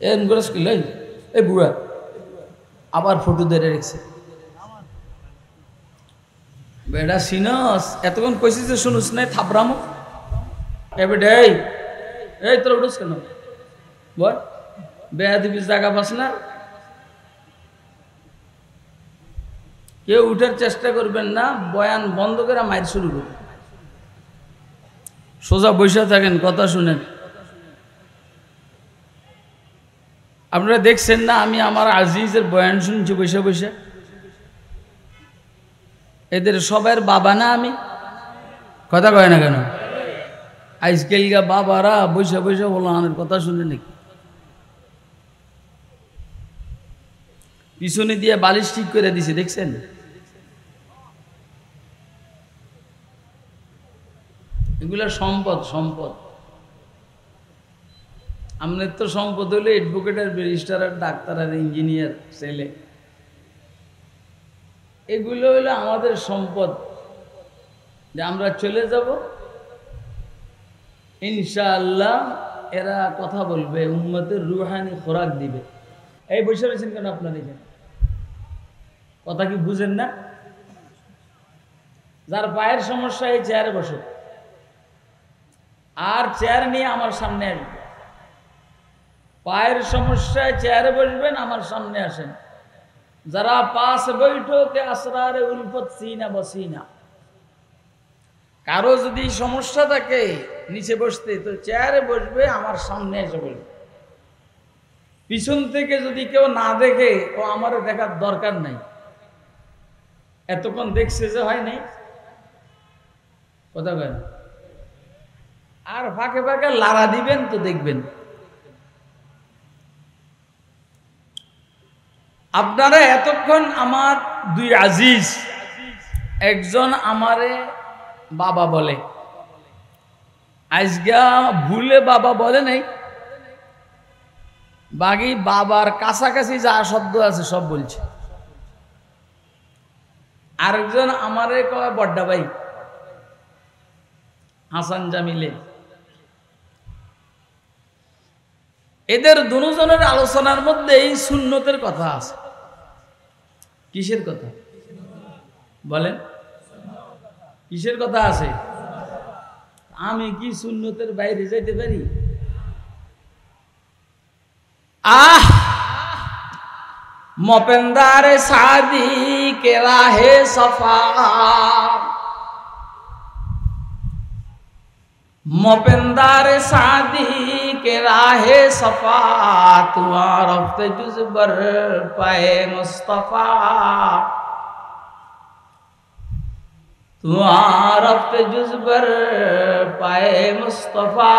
M করে school এই বুড়া আবার ফটো ধরে রেখেছে। বেটা সিনস এতক্ষণ কইছিস যে শুনুস নাই থাপড়ামো এবেটা এই তোর উঠোস কেন বল বেয়া দিবি জায়গা পাস না। কেউ উঠার চেষ্টা করবেন না, বয়ান বন্ধ করে মাইর শুরু করবেন। সোজা বসে থাকেন, কথা শুনেন। আপনারা দেখছেন না আমি আমার আজিজের বয়ান শুনছি বসে বসে। এদের সবার বাবা না আমি, কথা কয় না কেন? আজকালকা বাবারা বসে বসে ওলানের কথা শুনে নাকি? পিছনে দিয়ে বালিশ ঠিক করে দিছে, দেখছেন? এগুলা সম্পদ, সম্পদ। আমাদের তো সম্পদ হলে অ্যাডভোকেট আর ব্যারিস্টার আর ডাক্তার আর ইঞ্জিনিয়ার ছেলে, এগুলো হলো আমাদের সম্পদ। যে আমরা চলে যাব ইনশাআল্লাহ, এরা কথা বলবে, উম্মতের রুহানি খোরাক দিবে। এই বসে রয়েছেন কেন আপনারা এখানে? কথা কি বুঝেন না? যার পায়ের সমস্যা এই চেয়ারে বসে, আর চেয়ার নিয়ে আমার সামনে আসবে। পায়ের সমস্যায় চেয়ারে বসবেন, আমার সামনে আসেন। যারা পাশ বৈঠো কে আসরারে উলফত সিনা বসিনা, কারো যদি সমস্যা থাকে নিচে বসতে, তো চেয়ারে বসবে, আমার সামনে এসে বলবে। পিছন থেকে যদি কেউ না দেখে, ও আমারও দেখার দরকার নাই। এতক্ষণ দেখছে যে হয় নাই, কথা বলেন। আর ফাঁকে ফাঁকে লাড়া দিবেন তো দেখবেন। আপনারা এতক্ষণ আমার দুই আজিজ, একজন আমারে বাবা বলে, আজগা ভুলে বাবা বলে নাই, বাকি বাবার কাছাকাছি যা শব্দ আছে সব বলছে। আরেকজন আমারে কয় বড্ডা ভাই, হাসান জামিলে। এদের দুজনের আলোচনার মধ্যে এই সুন্নতের কথা আছে। কিসের কথা বলেন? কিসের কথা আছে? আমি কি সুন্নতের বাইরে যাইতে পারি? মপেন্দারে সাদি কে রাহে সফা, মপেন্দারে সাদি কে রাহে সফা, তোমার রফতে জুজবর পায়ে মুস্তফা, তোমার রফতে জুজবর পায়ে মুস্তফা,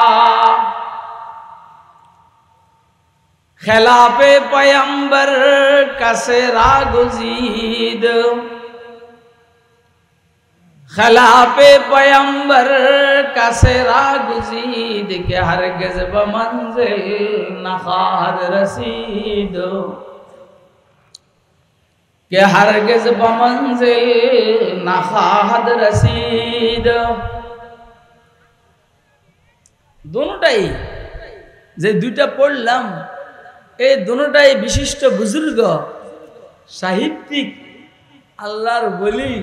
खिलाफे पैगंबर का सेरा गुजीद, खिलाफे पैगंबर का सेरा गुजीद, के हरगिज़ बमंज़िल नखाद रसीद, के हरगिज़ बमंज़िल नखाद रसीद। दोनोटाई যে দুইটা পড়লাম, এই দুটোটাই বিশিষ্ট বুজুর্গ সাহিত্যিক, আল্লাহর ওলি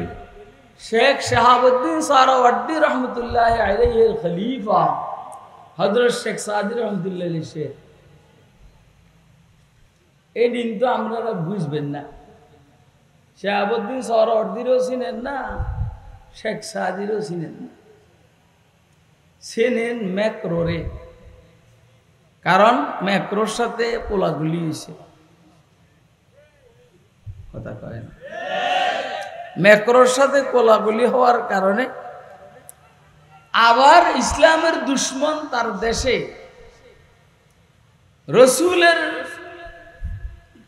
শেখ শাহাবুদ্দিন সারাওয়ার্দী রহমতুল্লাহ আলাইহির খলিফা হযরত শেখ সাদি রহমতুল্লাহ আলাইহি শেখ। এই দিন তো আপনারা বুঝবেন না, শাহাবুদ্দিন সারাওয়ার্দীরও চিনেন না, শেখ সাদিরও চিনেন না। চেনেন ম্যাক্রোরে, কারণ ম্যাক্রোর সাথে পোলাগুলি হয়েছে, কথা কয় না? ম্যাক্রোর সাথে কোলাগুলি হওয়ার কারণে আবার ইসলামের দুশ্মন তার দেশে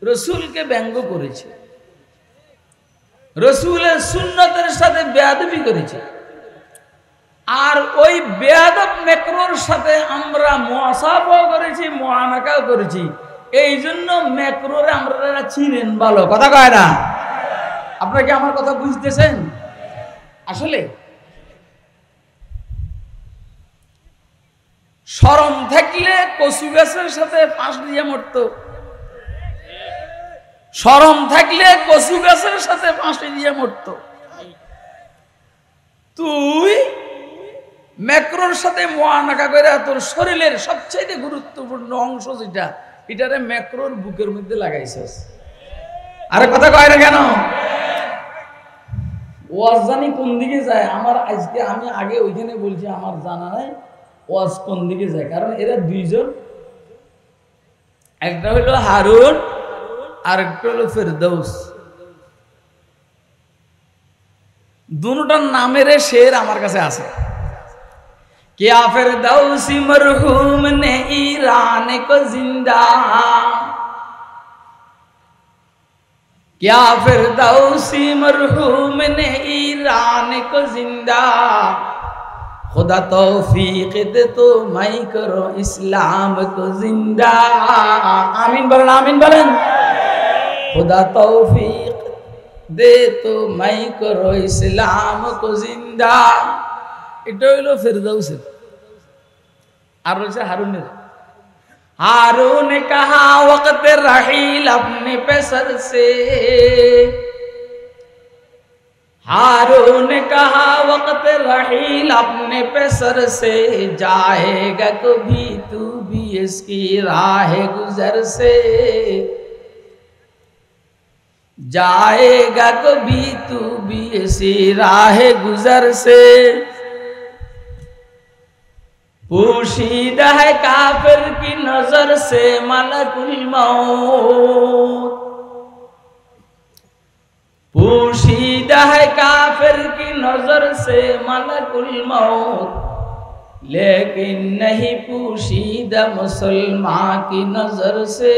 রসুলকে ব্যঙ্গ করেছে, রসুলের সুন্নতের সাথে বেয়াদবি করেছে। আর ওই বেয়াদব ম্যাক্রোর সাথে আমরা মুআসাফাও করেছি, মুআনাকাও করেছি। এই জন্য ম্যাক্রোরে আমরা চিনেন ভালো, কথা কয় না? আপনারা কি আমার কথা বুঝতেছেন? আসলে শরম থাকলে কচু গাছের সাথে ফাঁস দিয়ে মরতো। শরম থাকলে কচু গাছের সাথে ফাঁসি দিয়ে মরতো। তুই ম্যাক্রোর সাথে মুআনাকা করে তোর শরীরের সবচেয়ে গুরুত্বপূর্ণ অংশ যেটা, এটারে ম্যাক্রোর বুকের মধ্যে লাগাইছিস। আরে কথা কয় না কেন? ওয়াজ জানি কোন দিকে যায় আমার, আজকে আমি আগে ওইখানে বলছি আমার জানা নাই ওয়াজ কোন দিকে যায়, কারণ এরা দুইজন, একটা হইল হারুন আর একটা হলো ফেরদৌস। দুটার নামের শের আমার কাছে আছে। क्या फिरदौसी मरहूम ने ईरान को जिंदा, क्या फिरदौसी मरहूम ने ईरान को जिंदा, खुदा तौफीक दे तो मैं करो इस्लाम को जिंदा। आमीन बोलें, आमीन बोलें। खुदा तौफीक दे तो मैं करो इस्लाम को जिंदा। এটা হইল ফেরদৌসের। আর রয়েছে হারুনের। हारून ने कहा वक्त रहील अपने पे सर से, हारून ने कहा वक्त रहील अपने पे सर से, जाएगा कभी तू भी इसकी राह गुजर से, जाएगा कभी तू भी इसी राह गुजर से, पोशीदा है काफिर की नजर से मलकुल मौत, पोशीदा है काफिर की नजर से मलकुल मौत, लेकिन नहीं पोशीदा मुसलमान की नजर से।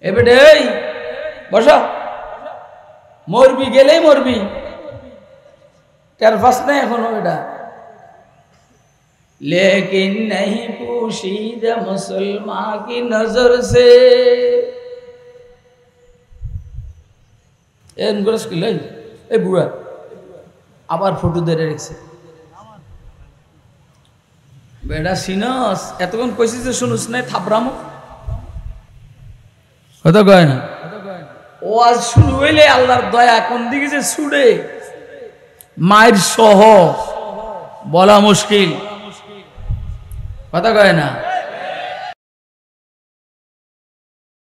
ए बेटे बसो, मरबी गेले मरबी, टेर फास नहीं एखोनो बेटा, लेकिन नहीं पोशीदा मुसलमान की नजर से। ए बुआ আবার ফটো ধরে রেখেছে। বেটা সিনস এতক্ষণ কইছিস যে শুনুস নাই থাবরামো কথা কয় না। ওয়াজ শুরু হইলে আল্লাহর দয়া কোন দিকে যে ছুড়ে মায়ের সহ বলা মুশকিল কথা কয় না।